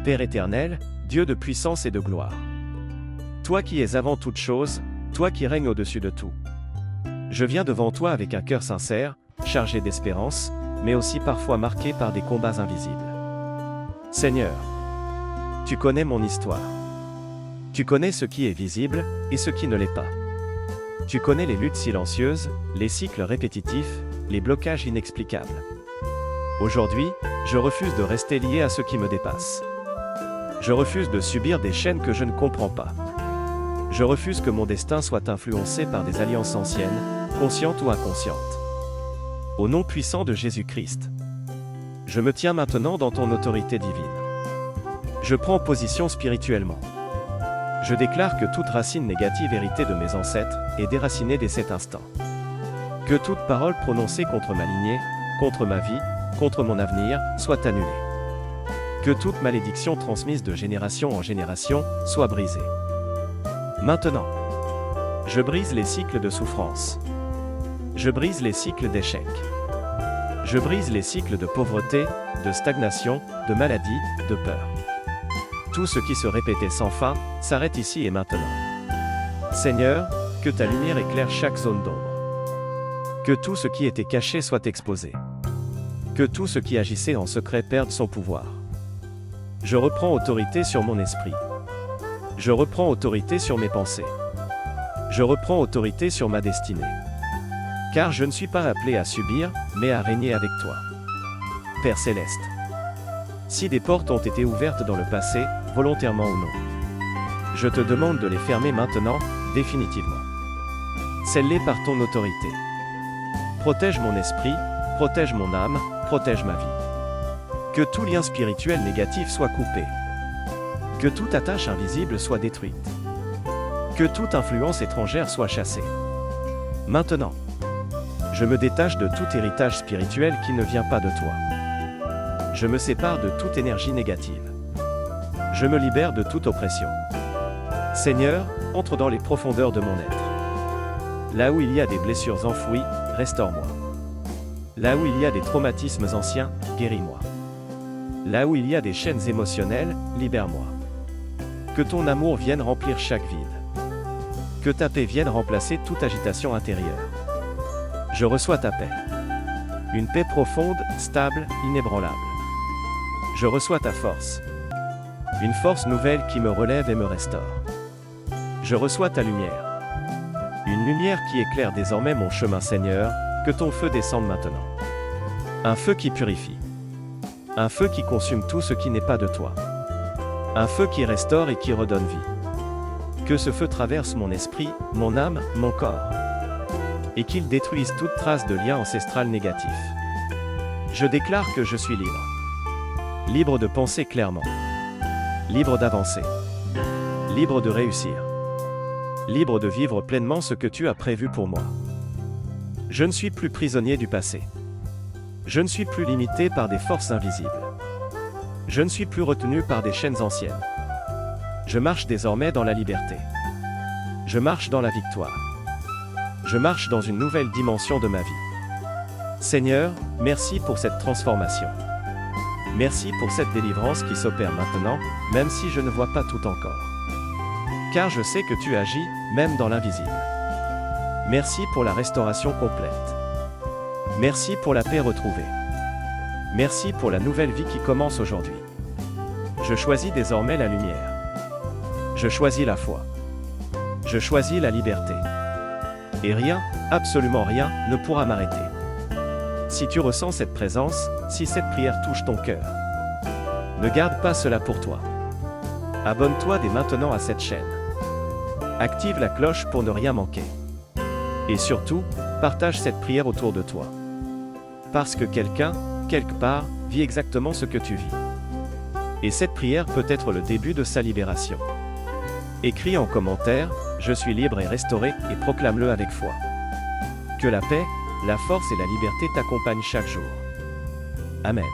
Père éternel, Dieu de puissance et de gloire. Toi qui es avant toute chose, toi qui règnes au-dessus de tout. Je viens devant toi avec un cœur sincère, chargé d'espérance, mais aussi parfois marqué par des combats invisibles. Seigneur, tu connais mon histoire. Tu connais ce qui est visible et ce qui ne l'est pas. Tu connais les luttes silencieuses, les cycles répétitifs, les blocages inexplicables. Aujourd'hui, je refuse de rester lié à ce qui me dépasse. Je refuse de subir des chaînes que je ne comprends pas. Je refuse que mon destin soit influencé par des alliances anciennes, conscientes ou inconscientes. Au nom puissant de Jésus-Christ, je me tiens maintenant dans ton autorité divine. Je prends position spirituellement. Je déclare que toute racine négative héritée de mes ancêtres est déracinée dès cet instant. Que toute parole prononcée contre ma lignée, contre ma vie, contre mon avenir, soit annulée. Que toute malédiction transmise de génération en génération soit brisée. Maintenant, je brise les cycles de souffrance. Je brise les cycles d'échec. Je brise les cycles de pauvreté, de stagnation, de maladie, de peur. Tout ce qui se répétait sans fin, s'arrête ici et maintenant. Seigneur, que ta lumière éclaire chaque zone d'ombre. Que tout ce qui était caché soit exposé. Que tout ce qui agissait en secret perde son pouvoir. Je reprends autorité sur mon esprit. Je reprends autorité sur mes pensées. Je reprends autorité sur ma destinée. Car je ne suis pas appelé à subir, mais à régner avec toi. Père Céleste. Si des portes ont été ouvertes dans le passé, volontairement ou non, je te demande de les fermer maintenant, définitivement. Scelle-les par ton autorité. Protège mon esprit, protège mon âme, protège ma vie. Que tout lien spirituel négatif soit coupé. Que toute attache invisible soit détruite. Que toute influence étrangère soit chassée. Maintenant, je me détache de tout héritage spirituel qui ne vient pas de toi. Je me sépare de toute énergie négative. Je me libère de toute oppression. Seigneur, entre dans les profondeurs de mon être. Là où il y a des blessures enfouies, restaure-moi. Là où il y a des traumatismes anciens, guéris-moi. Là où il y a des chaînes émotionnelles, libère-moi. Que ton amour vienne remplir chaque vide. Que ta paix vienne remplacer toute agitation intérieure. Je reçois ta paix. Une paix profonde, stable, inébranlable. Je reçois ta force. Une force nouvelle qui me relève et me restaure. Je reçois ta lumière. Une lumière qui éclaire désormais mon chemin, Seigneur, que ton feu descende maintenant. Un feu qui purifie. Un feu qui consume tout ce qui n'est pas de toi. Un feu qui restaure et qui redonne vie. Que ce feu traverse mon esprit, mon âme, mon corps. Et qu'il détruise toute trace de lien ancestral négatif. Je déclare que je suis libre. Libre de penser clairement. Libre d'avancer. Libre de réussir. Libre de vivre pleinement ce que tu as prévu pour moi. Je ne suis plus prisonnier du passé. Je ne suis plus limité par des forces invisibles. Je ne suis plus retenu par des chaînes anciennes. Je marche désormais dans la liberté. Je marche dans la victoire. Je marche dans une nouvelle dimension de ma vie. Seigneur, merci pour cette transformation. Merci pour cette délivrance qui s'opère maintenant, même si je ne vois pas tout encore. Car je sais que tu agis, même dans l'invisible. Merci pour la restauration complète. Merci pour la paix retrouvée. Merci pour la nouvelle vie qui commence aujourd'hui. Je choisis désormais la lumière. Je choisis la foi. Je choisis la liberté. Et rien, absolument rien, ne pourra m'arrêter. Si tu ressens cette présence, si cette prière touche ton cœur, ne garde pas cela pour toi. Abonne-toi dès maintenant à cette chaîne. Active la cloche pour ne rien manquer. Et surtout, partage cette prière autour de toi. Parce que quelqu'un, quelque part, vit exactement ce que tu vis. Et cette prière peut être le début de sa libération. Écris en commentaire, je suis libre et restauré, et proclame-le avec foi. Que la paix, la force et la liberté t'accompagnent chaque jour. Amen.